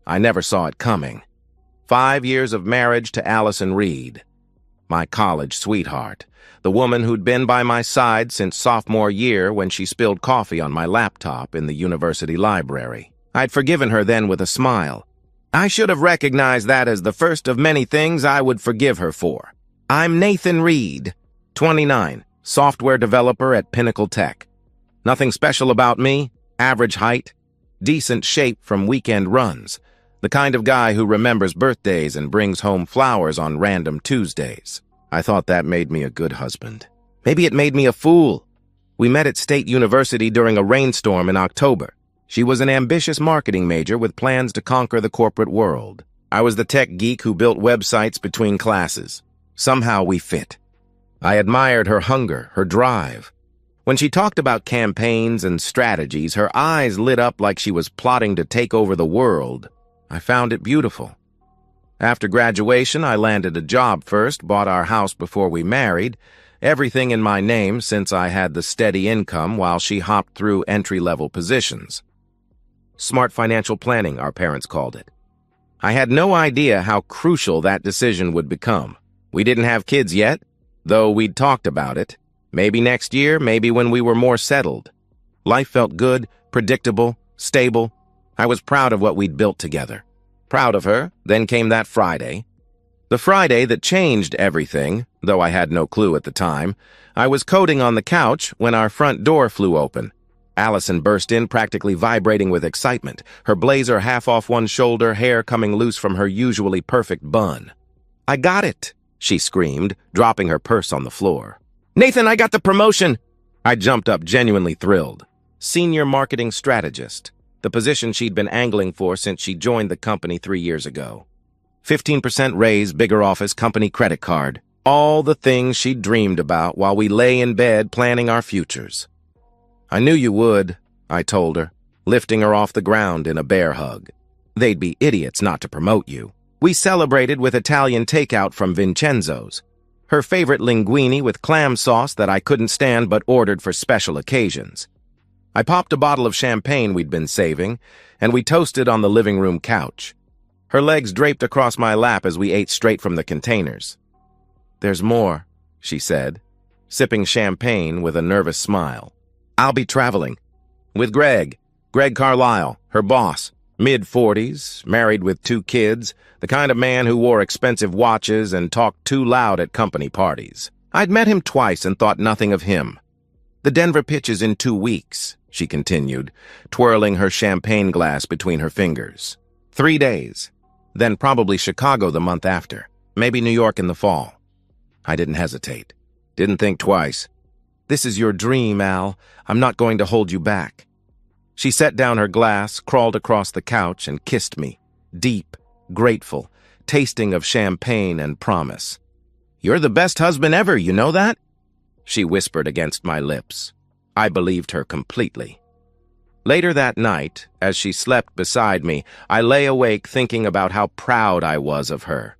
I never saw it coming. 5 years of marriage to Allison Reed, my college sweetheart, the woman who'd been by my side since sophomore year when she spilled coffee on my laptop in the university library. I'd forgiven her then with a smile. I should have recognized that as the first of many things I would forgive her for. I'm Nathan Reed, 29, software developer at Pinnacle Tech. Nothing special about me, average height, decent shape from weekend runs, the kind of guy who remembers birthdays and brings home flowers on random Tuesdays. I thought that made me a good husband. Maybe it made me a fool. We met at State University during a rainstorm in October. She was an ambitious marketing major with plans to conquer the corporate world. I was the tech geek who built websites between classes. Somehow we fit. I admired her hunger, her drive. When she talked about campaigns and strategies, her eyes lit up like she was plotting to take over the world. I found it beautiful. After graduation, I landed a job first, bought our house before we married, everything in my name since I had the steady income while she hopped through entry-level positions. Smart financial planning, our parents called it. I had no idea how crucial that decision would become. We didn't have kids yet, though we'd talked about it. Maybe next year, maybe when we were more settled. Life felt good, predictable, stable. I was proud of what we'd built together. Proud of her, then came that Friday. The Friday that changed everything, though I had no clue at the time. I was coding on the couch when our front door flew open. Allison burst in, practically vibrating with excitement, her blazer half off one shoulder, hair coming loose from her usually perfect bun. "I got it," she screamed, dropping her purse on the floor. "Nathan, I got the promotion!" I jumped up, genuinely thrilled. Senior marketing strategist, the position she'd been angling for since she joined the company 3 years ago. 15% raise, bigger office, company credit card. All the things she'd dreamed about while we lay in bed planning our futures. "I knew you would," I told her, lifting her off the ground in a bear hug. "They'd be idiots not to promote you." We celebrated with Italian takeout from Vincenzo's, her favorite linguine with clam sauce that I couldn't stand but ordered for special occasions. I popped a bottle of champagne we'd been saving, and we toasted on the living room couch. Her legs draped across my lap as we ate straight from the containers. "There's more," she said, sipping champagne with a nervous smile. "I'll be traveling. With Greg Carlisle, her boss, mid-40s, married with 2 kids, the kind of man who wore expensive watches and talked too loud at company parties. I'd met him twice and thought nothing of him. The Denver pitch is in 2 weeks, she continued, twirling her champagne glass between her fingers. 3 days, then probably Chicago the month after, maybe New York in the fall. I didn't hesitate, didn't think twice. "This is your dream, Al. I'm not going to hold you back." She set down her glass, crawled across the couch, and kissed me, deep, grateful, tasting of champagne and promise. "You're the best husband ever, you know that?" she whispered against my lips. I believed her completely. Later that night, as she slept beside me, I lay awake thinking about how proud I was of her.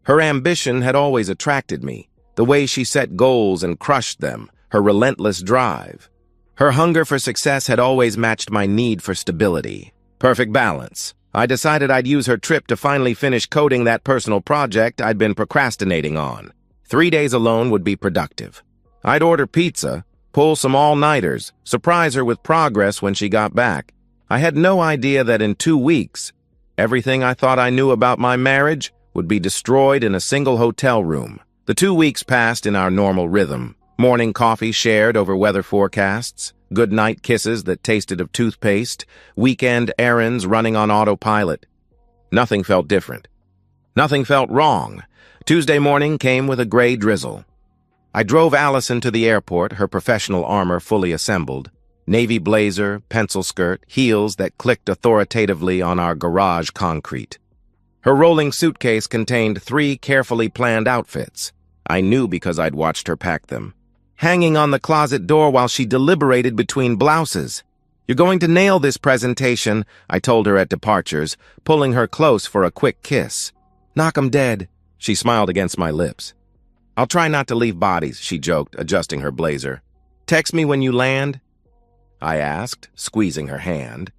Her ambition had always attracted me, the way she set goals and crushed them, her relentless drive. Her hunger for success had always matched my need for stability. Perfect balance. I decided I'd use her trip to finally finish coding that personal project I'd been procrastinating on. 3 days alone would be productive. I'd order pizza, pull some all-nighters, surprise her with progress when she got back. I had no idea that in 2 weeks, everything I thought I knew about my marriage would be destroyed in a single hotel room. The 2 weeks passed in our normal rhythm. Morning coffee shared over weather forecasts, good-night kisses that tasted of toothpaste, weekend errands running on autopilot. Nothing felt different. Nothing felt wrong. Tuesday morning came with a gray drizzle. I drove Allison to the airport, her professional armor fully assembled. Navy blazer, pencil skirt, heels that clicked authoritatively on our garage concrete. Her rolling suitcase contained 3 carefully planned outfits. I knew because I'd watched her pack them. Hanging on the closet door while she deliberated between blouses. "You're going to nail this presentation," I told her at departures, pulling her close for a quick kiss. "Knock 'em dead," she smiled against my lips. "I'll try not to leave bodies," she joked, adjusting her blazer. "Text me when you land?" I asked, squeezing her hand.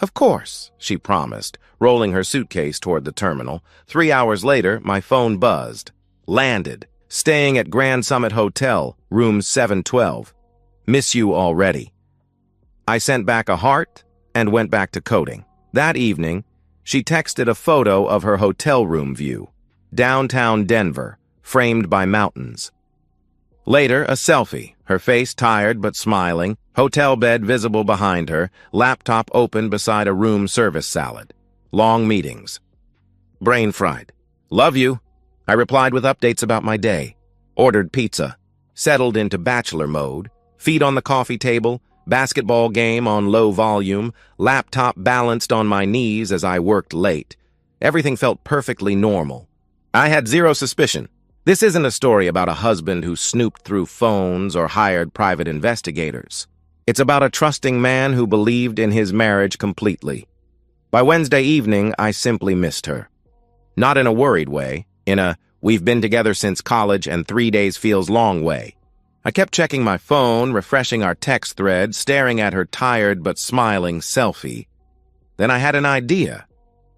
Of course, she promised, rolling her suitcase toward the terminal. 3 hours later, my phone buzzed. Landed. Staying at Grand Summit Hotel, room 712. Miss you already. I sent back a heart and went back to coding. That evening, she texted a photo of her hotel room view. Downtown Denver, framed by mountains. Later, a selfie, her face tired but smiling, hotel bed visible behind her, laptop open beside a room service salad. Long meetings. Brain fried. Love you. I replied with updates about my day. Ordered pizza. Settled into bachelor mode. Feet on the coffee table. Basketball game on low volume. Laptop balanced on my knees as I worked late. Everything felt perfectly normal. I had zero suspicion. This isn't a story about a husband who snooped through phones or hired private investigators. It's about a trusting man who believed in his marriage completely. By Wednesday evening, I simply missed her. Not in a worried way, in a we've been together since college and 3 days feels long way. I kept checking my phone, refreshing our text thread, staring at her tired but smiling selfie. Then I had an idea.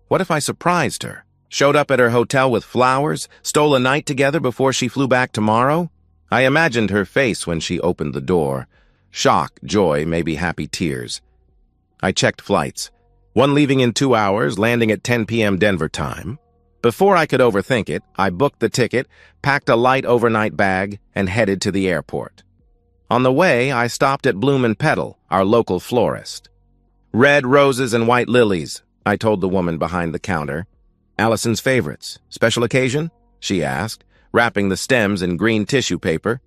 What if I surprised her? Showed up at her hotel with flowers, stole a night together before she flew back tomorrow? I imagined her face when she opened the door. Shock, joy, maybe happy tears. I checked flights. One leaving in 2 hours, landing at 10 p.m. Denver time. Before I could overthink it, I booked the ticket, packed a light overnight bag, and headed to the airport. On the way, I stopped at Bloom & Petal, our local florist. Red roses and white lilies, I told the woman behind the counter. Allison's favorites. Special occasion? She asked, wrapping the stems in green tissue paper.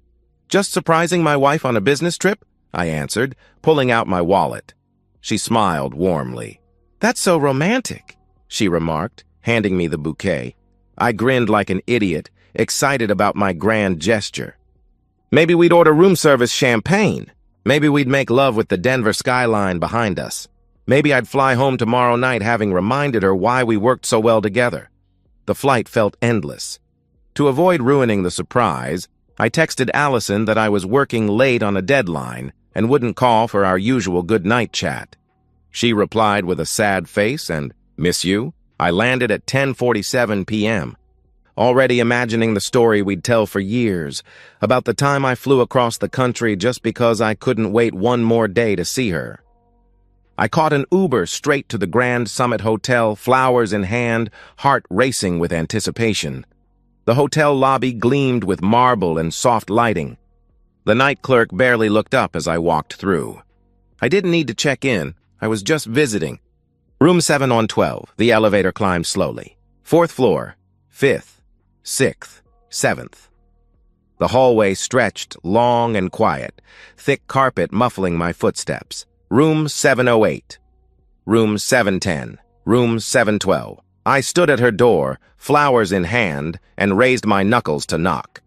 Just surprising my wife on a business trip? I answered, pulling out my wallet. She smiled warmly. That's so romantic, she remarked, handing me the bouquet. I grinned like an idiot, excited about my grand gesture. Maybe we'd order room service champagne. Maybe we'd make love with the Denver skyline behind us. Maybe I'd fly home tomorrow night having reminded her why we worked so well together. The flight felt endless. To avoid ruining the surprise, I texted Allison that I was working late on a deadline and wouldn't call for our usual good-night chat. She replied with a sad face and, "Miss you?" I landed at 10:47 p.m., already imagining the story we'd tell for years, about the time I flew across the country just because I couldn't wait one more day to see her. I caught an Uber straight to the Grand Summit Hotel, flowers in hand, heart racing with anticipation. The hotel lobby gleamed with marble and soft lighting. The night clerk barely looked up as I walked through. I didn't need to check in. I was just visiting. Room 7 on 12. The elevator climbed slowly. 4th floor, 5th, 6th, 7th. The hallway stretched long and quiet, thick carpet muffling my footsteps. Room 708. Room 710. Room 712. I stood at her door, flowers in hand, and raised my knuckles to knock.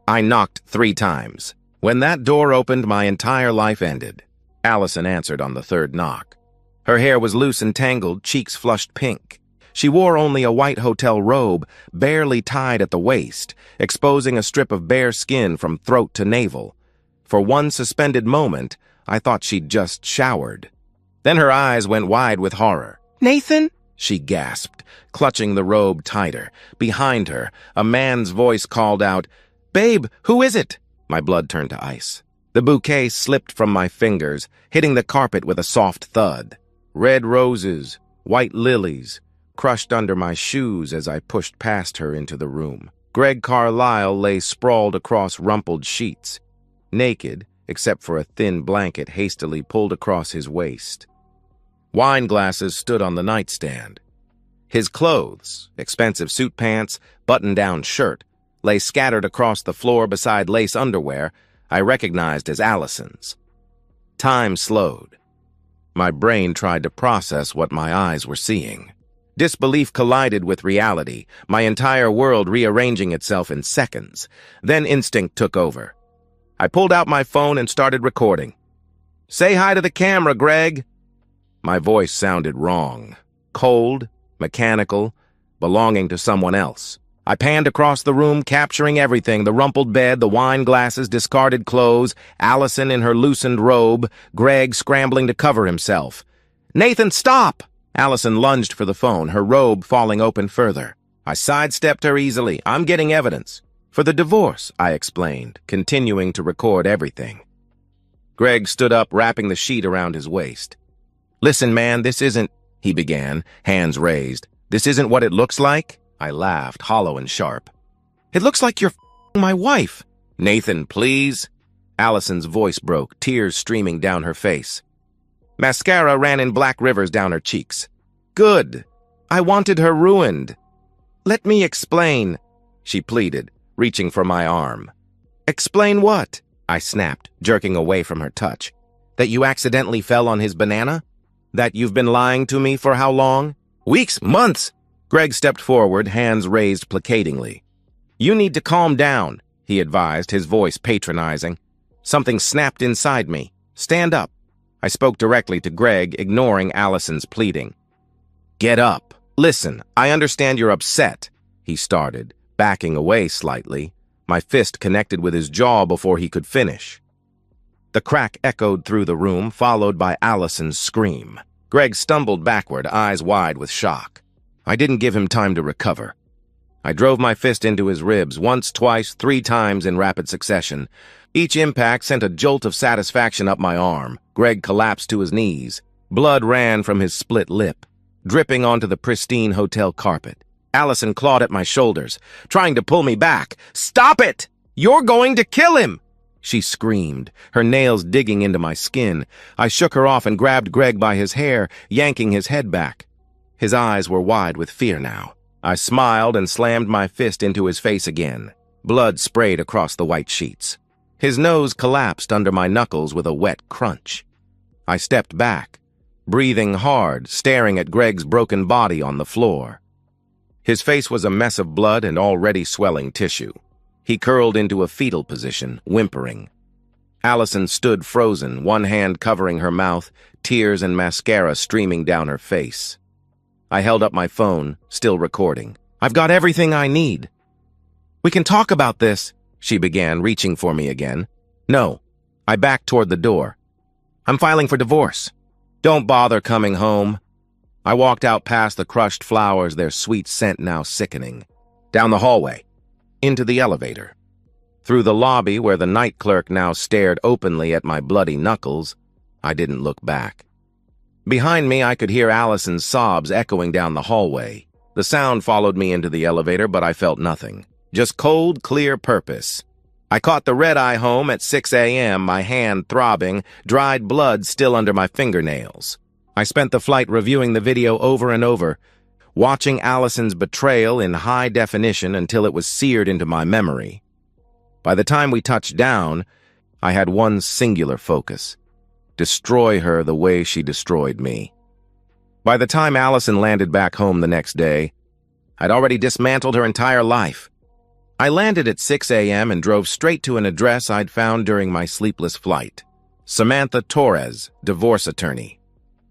I knocked 3 times. When that door opened, my entire life ended. Allison answered on the 3rd knock. Her hair was loose and tangled, cheeks flushed pink. She wore only a white hotel robe, barely tied at the waist, exposing a strip of bare skin from throat to navel. For one suspended moment, I thought she'd just showered. Then her eyes went wide with horror. "Nathan?" she gasped, clutching the robe tighter. Behind her, a man's voice called out, "Babe, who is it?" My blood turned to ice. The bouquet slipped from my fingers, hitting the carpet with a soft thud. Red roses, white lilies, crushed under my shoes as I pushed past her into the room. Greg Carlisle lay sprawled across rumpled sheets, naked, except for a thin blanket hastily pulled across his waist. Wine glasses stood on the nightstand. His clothes, expensive suit pants, button-down shirt, lay scattered across the floor beside lace underwear I recognized as Allison's. Time slowed. My brain tried to process what my eyes were seeing. Disbelief collided with reality, my entire world rearranging itself in seconds. Then instinct took over. I pulled out my phone and started recording. "Say hi to the camera, Greg." My voice sounded wrong, cold, mechanical, belonging to someone else. I panned across the room, capturing everything: the rumpled bed, the wine glasses, discarded clothes, Allison in her loosened robe, Greg scrambling to cover himself. Nathan, stop! Allison lunged for the phone, her robe falling open further. I sidestepped her easily. I'm getting evidence. For the divorce, I explained, continuing to record everything. Greg stood up, wrapping the sheet around his waist. Listen, man, this isn't, he began, hands raised. This isn't what it looks like? I laughed, hollow and sharp. It looks like you're f***ing my wife. Nathan, please. Allison's voice broke, tears streaming down her face. Mascara ran in black rivers down her cheeks. Good. I wanted her ruined. Let me explain, she pleaded, reaching for my arm. Explain what? I snapped, jerking away from her touch. That you accidentally fell on his banana? That you've been lying to me for how long? Weeks, months. Greg stepped forward, hands raised placatingly. You need to calm down, he advised, his voice patronizing. Something snapped inside me. Stand up. I spoke directly to Greg, ignoring Allison's pleading. Get up. Listen, I understand you're upset, he started, backing away slightly. My fist connected with his jaw before he could finish. The crack echoed through the room, followed by Allison's scream. Greg stumbled backward, eyes wide with shock. I didn't give him time to recover. I drove my fist into his ribs, once, twice, 3 times in rapid succession. Each impact sent a jolt of satisfaction up my arm. Greg collapsed to his knees. Blood ran from his split lip, dripping onto the pristine hotel carpet. Allison clawed at my shoulders, trying to pull me back. Stop it! You're going to kill him! She screamed, her nails digging into my skin. I shook her off and grabbed Greg by his hair, yanking his head back. His eyes were wide with fear now. I smiled and slammed my fist into his face again. Blood sprayed across the white sheets. His nose collapsed under my knuckles with a wet crunch. I stepped back, breathing hard, staring at Greg's broken body on the floor. His face was a mess of blood and already swelling tissue. He curled into a fetal position, whimpering. Allison stood frozen, one hand covering her mouth, tears and mascara streaming down her face. I held up my phone, still recording. I've got everything I need. We can talk about this, she began, reaching for me again. No. I backed toward the door. I'm filing for divorce. Don't bother coming home. I walked out past the crushed flowers, their sweet scent now sickening. Down the hallway. Into the elevator. Through the lobby where the night clerk now stared openly at my bloody knuckles, I didn't look back. Behind me, I could hear Allison's sobs echoing down the hallway. The sound followed me into the elevator, but I felt nothing. Just cold, clear purpose. I caught the red-eye home at 6 a.m., my hand throbbing, dried blood still under my fingernails. I spent the flight reviewing the video over and over, watching Allison's betrayal in high definition until it was seared into my memory. By the time we touched down, I had one singular focus: destroy her the way she destroyed me. By the time Allison landed back home the next day, I'd already dismantled her entire life. I landed at 6 a.m. and drove straight to an address I'd found during my sleepless flight. Samantha Torres, divorce attorney.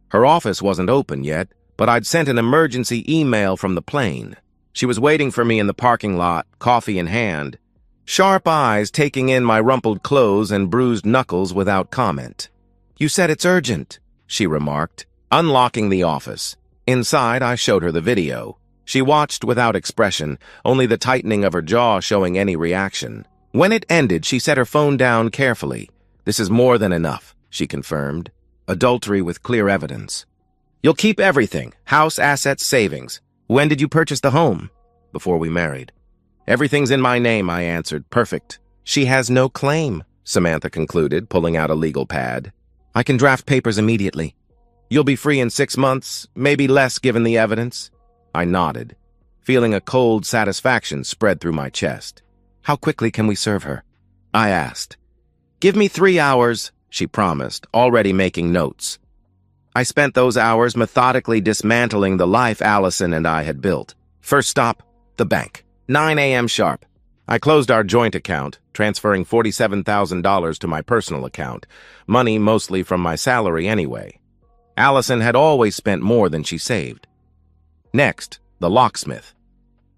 Her office wasn't open yet, but I'd sent an emergency email from the plane. She was waiting for me in the parking lot, coffee in hand, sharp eyes taking in my rumpled clothes and bruised knuckles without comment. You said it's urgent, she remarked, unlocking the office. Inside, I showed her the video. She watched without expression, only the tightening of her jaw showing any reaction. When it ended, she set her phone down carefully. This is more than enough, she confirmed. Adultery with clear evidence. You'll keep everything, house, assets, savings. When did you purchase the home? Before we married. Everything's in my name, I answered. Perfect. She has no claim, Samantha concluded, pulling out a legal pad. I can draft papers immediately. You'll be free in 6 months, maybe less given the evidence. I nodded, feeling a cold satisfaction spread through my chest. How quickly can we serve her? I asked. Give me 3 hours, she promised, already making notes. I spent those hours methodically dismantling the life Allison and I had built. First stop, the bank. 9 a.m. sharp. I closed our joint account, transferring $47,000 to my personal account, money mostly from my salary anyway. Allison had always spent more than she saved. Next, the locksmith.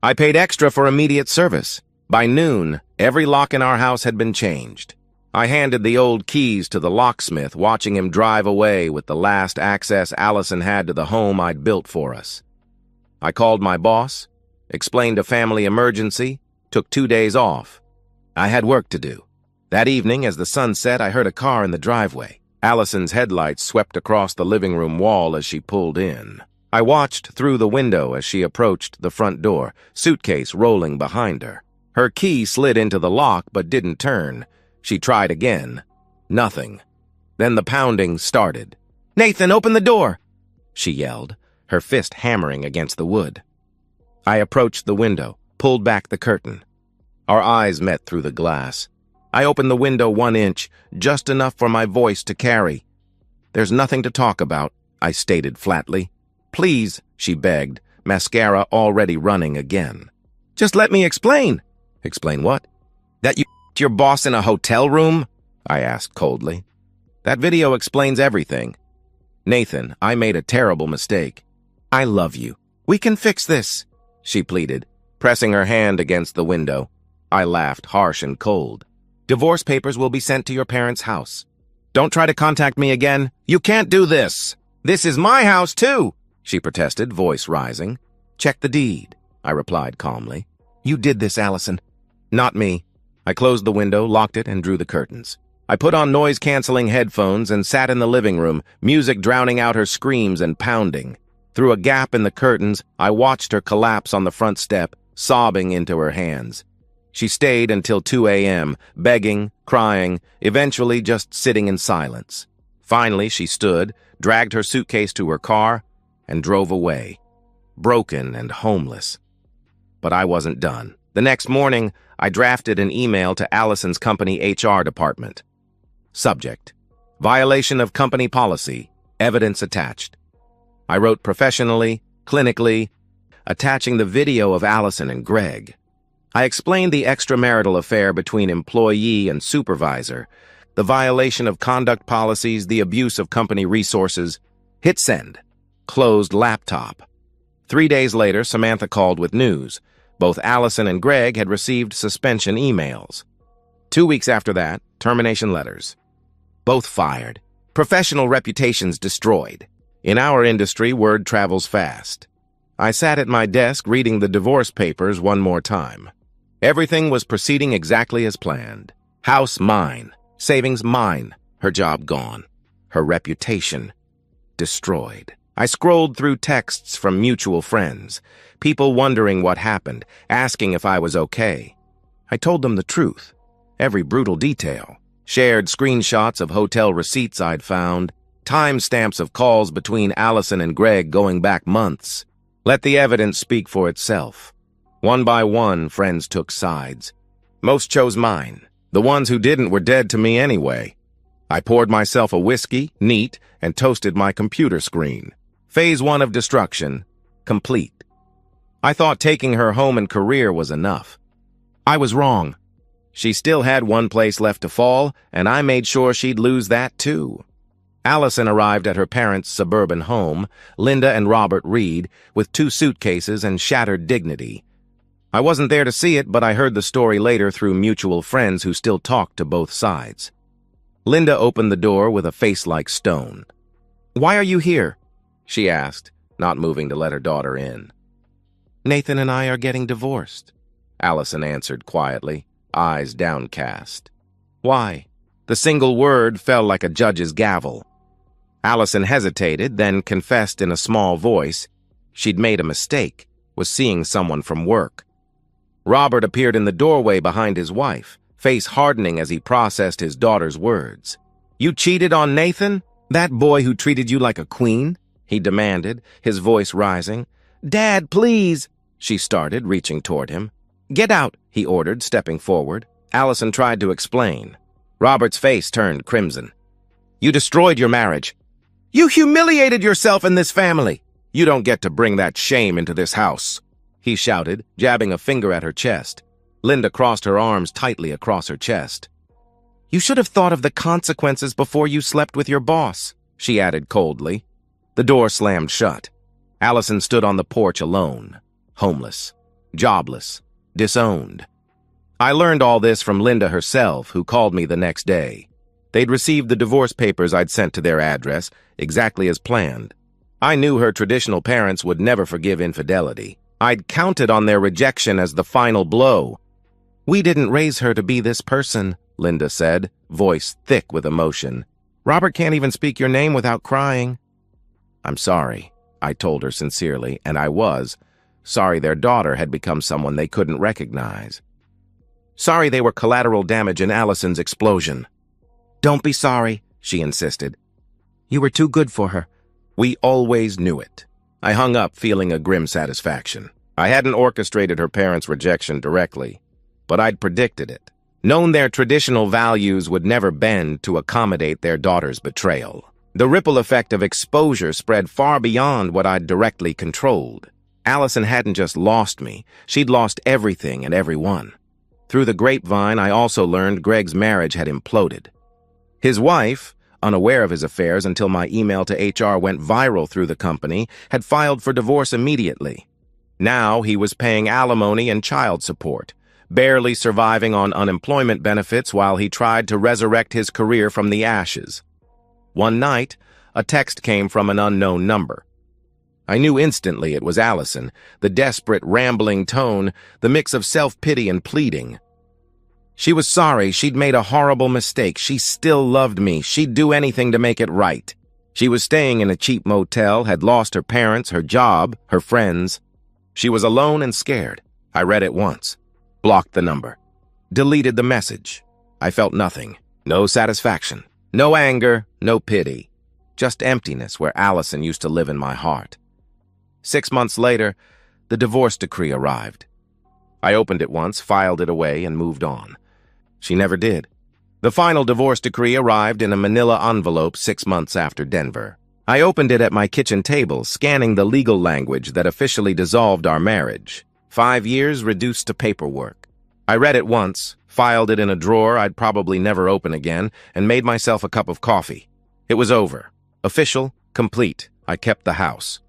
I paid extra for immediate service. By noon, every lock in our house had been changed. I handed the old keys to the locksmith, watching him drive away with the last access Allison had to the home I'd built for us. I called my boss, explained a family emergency, took 2 days off. I had work to do. That evening, as the sun set, I heard a car in the driveway. Allison's headlights swept across the living room wall as she pulled in. I watched through the window as she approached the front door, suitcase rolling behind her. Her key slid into the lock but didn't turn. She tried again. Nothing. Then the pounding started. "Nathan, open the door!" she yelled, her fist hammering against the wood. I approached the window, pulled back the curtain. Our eyes met through the glass. I opened the window 1 inch, just enough for my voice to carry. "There's nothing to talk about," I stated flatly. "Please," she begged, mascara already running again. "Just let me explain." "Explain what?" "That you f***ed your boss in a hotel room?" I asked coldly. "That video explains everything." "Nathan, I made a terrible mistake. I love you. We can fix this," she pleaded, pressing her hand against the window. I laughed, harsh and cold. "Divorce papers will be sent to your parents' house. Don't try to contact me again. You can't do this. This is my house, too," she protested, voice rising. "Check the deed," I replied calmly. "You did this, Allison." "Not me." I closed the window, locked it, and drew the curtains. I put on noise-canceling headphones and sat in the living room, music drowning out her screams and pounding. Through a gap in the curtains, I watched her collapse on the front step, sobbing into her hands. She stayed until 2 a.m., begging, crying, eventually just sitting in silence. Finally, she stood, dragged her suitcase to her car, and drove away, broken and homeless. But I wasn't done. The next morning, I drafted an email to Allison's company HR department. Subject: Violation of company policy, evidence attached. I wrote professionally, clinically, attaching the video of Allison and Greg. I explained the extramarital affair between employee and supervisor, the violation of conduct policies, the abuse of company resources. Hit send. Closed laptop. 3 days later, Samantha called with news. Both Allison and Greg had received suspension emails. 2 weeks after that, termination letters. Both fired. Professional reputations destroyed. In our industry, word travels fast. I sat at my desk reading the divorce papers one more time. Everything was proceeding exactly as planned. House mine, savings mine, her job gone, her reputation destroyed. I scrolled through texts from mutual friends, people wondering what happened, asking if I was okay. I told them the truth, every brutal detail, shared screenshots of hotel receipts I'd found, timestamps of calls between Allison and Greg going back months. Let the evidence speak for itself. One by one, friends took sides. Most chose mine. The ones who didn't were dead to me anyway. I poured myself a whiskey, neat, and toasted my computer screen. Phase 1 of destruction, complete. I thought taking her home and career was enough. I was wrong. She still had one place left to fall, and I made sure she'd lose that too. Allison arrived at her parents' suburban home, Linda and Robert Reed, with 2 suitcases and shattered dignity. I wasn't there to see it, but I heard the story later through mutual friends who still talked to both sides. Linda opened the door with a face like stone. "Why are you here?" she asked, not moving to let her daughter in. "Nathan and I are getting divorced," Allison answered quietly, eyes downcast. "Why?" The single word fell like a judge's gavel. Allison hesitated, then confessed in a small voice she'd made a mistake, was seeing someone from work. Robert appeared in the doorway behind his wife, face hardening as he processed his daughter's words. "You cheated on Nathan? That boy who treated you like a queen?" he demanded, his voice rising. "Dad, please," she started, reaching toward him. "Get out," he ordered, stepping forward. Allison tried to explain. Robert's face turned crimson. "You destroyed your marriage. You humiliated yourself in this family. You don't get to bring that shame into this house," he shouted, jabbing a finger at her chest. Linda crossed her arms tightly across her chest. "You should have thought of the consequences before you slept with your boss," she added coldly. The door slammed shut. Allison stood on the porch alone, homeless, jobless, disowned. I learned all this from Linda herself, who called me the next day. They'd received the divorce papers I'd sent to their address, exactly as planned. I knew her traditional parents would never forgive infidelity. I'd counted on their rejection as the final blow. "We didn't raise her to be this person," Linda said, voice thick with emotion. "Robert can't even speak your name without crying." "I'm sorry," I told her sincerely, and I was. Sorry their daughter had become someone they couldn't recognize. Sorry they were collateral damage in Allison's explosion. "Don't be sorry," she insisted. "You were too good for her." We always knew it. I hung up feeling a grim satisfaction. I hadn't orchestrated her parents' rejection directly, but I'd predicted it. Known their traditional values would never bend to accommodate their daughter's betrayal. The ripple effect of exposure spread far beyond what I'd directly controlled. Allison hadn't just lost me, she'd lost everything and everyone. Through the grapevine, I also learned Greg's marriage had imploded. His wife, unaware of his affairs until my email to HR went viral through the company, had filed for divorce immediately. Now he was paying alimony and child support, barely surviving on unemployment benefits while he tried to resurrect his career from the ashes. One night, a text came from an unknown number. I knew instantly it was Allison, the desperate, rambling tone, the mix of self-pity and pleading. She was sorry, she'd made a horrible mistake, she still loved me, she'd do anything to make it right. She was staying in a cheap motel, had lost her parents, her job, her friends. She was alone and scared. I read it once, blocked the number, deleted the message. I felt nothing, no satisfaction, no anger, no pity, just emptiness where Allison used to live in my heart. 6 months later, the divorce decree arrived. I opened it once, filed it away, and moved on. She never did. The final divorce decree arrived in a manila envelope 6 months after Denver. I opened it at my kitchen table, scanning the legal language that officially dissolved our marriage. 5 years reduced to paperwork. I read it once, filed it in a drawer I'd probably never open again, and made myself a cup of coffee. It was over. Official, complete. I kept the house.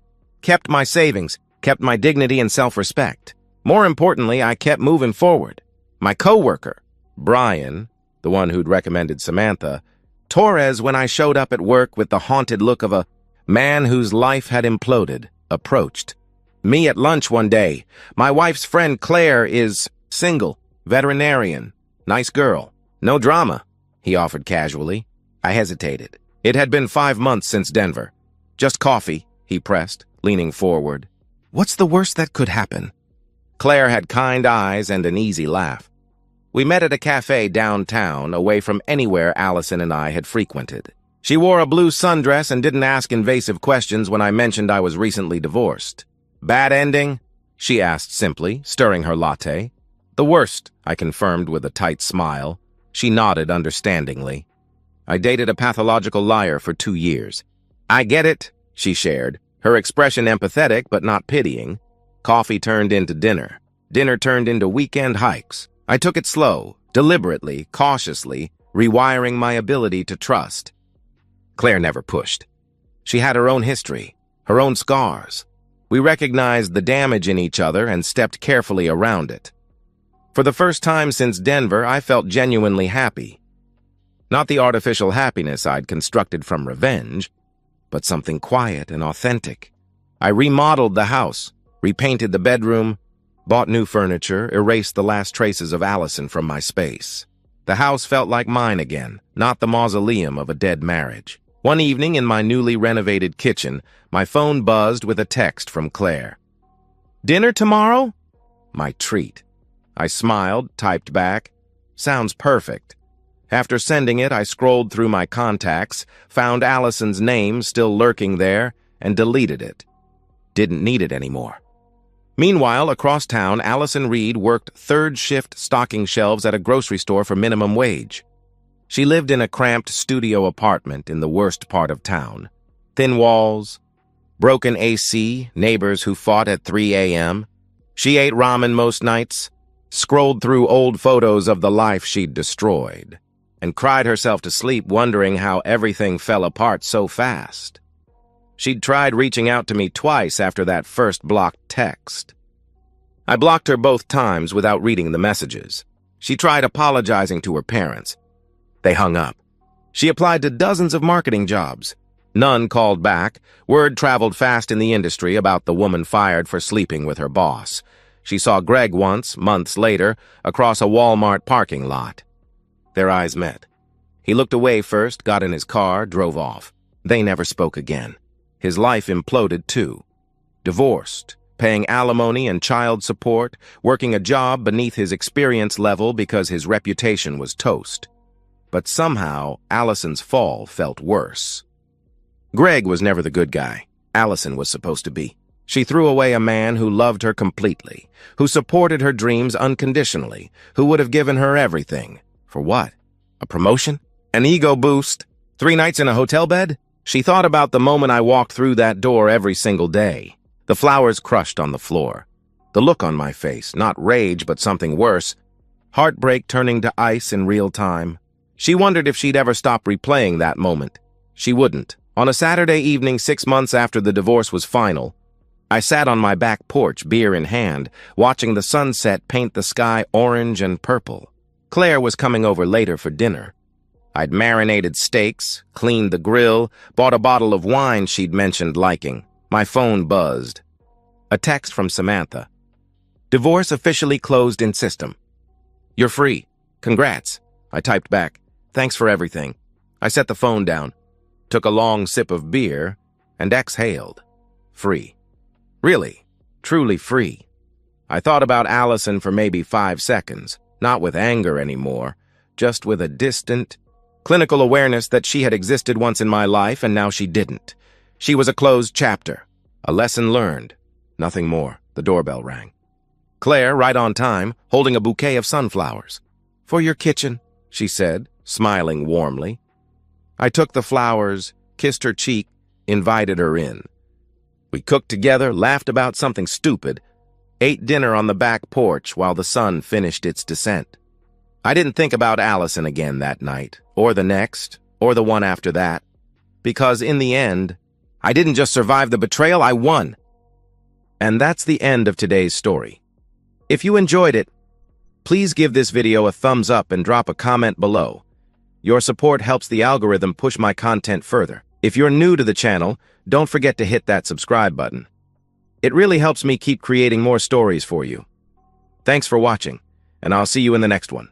Kept my savings, kept my dignity and self-respect. More importantly, I kept moving forward. My coworker, Brian, the one who'd recommended Samantha, Torres, when I showed up at work with the haunted look of a man whose life had imploded, approached. "Me at lunch one day. My wife's friend Claire is single, veterinarian, nice girl. No drama," he offered casually. I hesitated. It had been 5 months since Denver. "Just coffee," he pressed, leaning forward. "What's the worst that could happen?" Claire had kind eyes and an easy laugh. We met at a cafe downtown, away from anywhere Allison and I had frequented. She wore a blue sundress and didn't ask invasive questions when I mentioned I was recently divorced. "Bad ending?" she asked simply, stirring her latte. "The worst," I confirmed with a tight smile. She nodded understandingly. "I dated a pathological liar for 2 years." "I get it," she shared, her expression empathetic but not pitying. Coffee turned into dinner. Dinner turned into weekend hikes. I took it slow, deliberately, cautiously, rewiring my ability to trust. Claire never pushed. She had her own history, her own scars. We recognized the damage in each other and stepped carefully around it. For the first time since Denver, I felt genuinely happy. Not the artificial happiness I'd constructed from revenge, but something quiet and authentic. I remodeled the house, repainted the bedroom, bought new furniture, erased the last traces of Allison from my space. The house felt like mine again, not the mausoleum of a dead marriage. One evening in my newly renovated kitchen, my phone buzzed with a text from Claire. "Dinner tomorrow?" My treat. I smiled, typed back, "Sounds perfect." After sending it, I scrolled through my contacts, found Allison's name still lurking there, and deleted it. Didn't need it anymore. Meanwhile, across town, Allison Reed worked third-shift stocking shelves at a grocery store for minimum wage. She lived in a cramped studio apartment in the worst part of town. Thin walls, broken AC, neighbors who fought at 3 a.m. She ate ramen most nights, scrolled through old photos of the life she'd destroyed, and cried herself to sleep wondering how everything fell apart so fast. She'd tried reaching out to me twice after that first blocked text. I blocked her both times without reading the messages. She tried apologizing to her parents. They hung up. She applied to dozens of marketing jobs. None called back. Word traveled fast in the industry about the woman fired for sleeping with her boss. She saw Greg once, months later, across a Walmart parking lot. Their eyes met. He looked away first, got in his car, drove off. They never spoke again. His life imploded too. Divorced, paying alimony and child support, working a job beneath his experience level because his reputation was toast. But somehow, Allison's fall felt worse. Greg was never the good guy. Allison was supposed to be. She threw away a man who loved her completely, who supported her dreams unconditionally, who would have given her everything. For what? A promotion? An ego boost? 3 nights in a hotel bed? She thought about the moment I walked through that door every single day. The flowers crushed on the floor. The look on my face, not rage, but something worse. Heartbreak turning to ice in real time. She wondered if she'd ever stop replaying that moment. She wouldn't. On a Saturday evening 6 months after the divorce was final, I sat on my back porch, beer in hand, watching the sunset paint the sky orange and purple. Claire was coming over later for dinner. I'd marinated steaks, cleaned the grill, bought a bottle of wine she'd mentioned liking. My phone buzzed. A text from Samantha. Divorce officially closed in system. You're free. Congrats. I typed back. Thanks for everything. I set the phone down, took a long sip of beer, and exhaled. Free. Really, truly free. I thought about Allison for maybe 5 seconds, not with anger anymore, just with a distant, clinical awareness that she had existed once in my life and now she didn't. She was a closed chapter, a lesson learned, nothing more. The doorbell rang. Claire, right on time, holding a bouquet of sunflowers. For your kitchen, she said, smiling warmly. I took the flowers, kissed her cheek, invited her in. We cooked together, laughed about something stupid, ate dinner on the back porch while the sun finished its descent. I didn't think about Allison again that night, or the next, or the one after that, because in the end, I didn't just survive the betrayal, I won. And that's the end of today's story. If you enjoyed it, please give this video a thumbs up and drop a comment below. Your support helps the algorithm push my content further. If you're new to the channel, don't forget to hit that subscribe button. It really helps me keep creating more stories for you. Thanks for watching, and I'll see you in the next one.